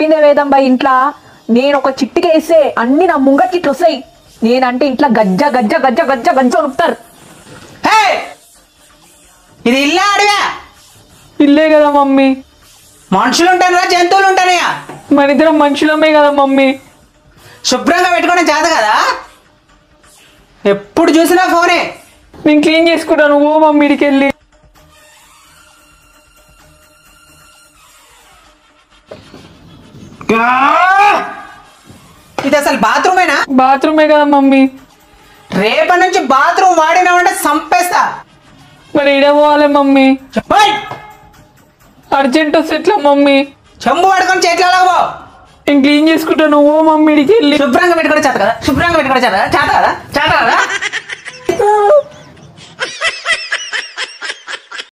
జరిగిందే వేదం ఇంట్లో నేను ఒక చిట్టికేస్తే అన్ని నా ముంగట్ ఇట్లు వస్తాయి నేనంటే ఇంట్లో గజ్జ గజ్జ గజ్జ గజ్జ గజ్జ ఉడుపుతారు ఇది ఇల్లా అడిగా ఇల్లే కదా మమ్మీ మనుషులు ఉంటారా జంతువులు ఉంటానయా మన ఇద్దరం మనుషులమే కదా మమ్మీ శుభ్రంగా పెట్టుకోవడం చేత కదా ఎప్పుడు చూసినా ఫోనే నేను క్లీన్ చేసుకుంటాను ఓ మమ్మీడికి వెళ్ళి ఇది అసలు బాత్రూమే కదా మమ్మీ రేపటి నుంచి బాత్రూమ్ వాడినామంటే సంపేస్తా మరి ఇడ పోవాలి మమ్మీ అర్జెంట్ వస్తే ఎట్లా మమ్మీ చెంబు పడుకొని చేతిలో పో నేను క్లీన్ చేసుకుంటాను ఓ మమ్మీడికి వెళ్ళి శుభ్రంగా పెట్టుకోవడం చేత కదా చేత కదా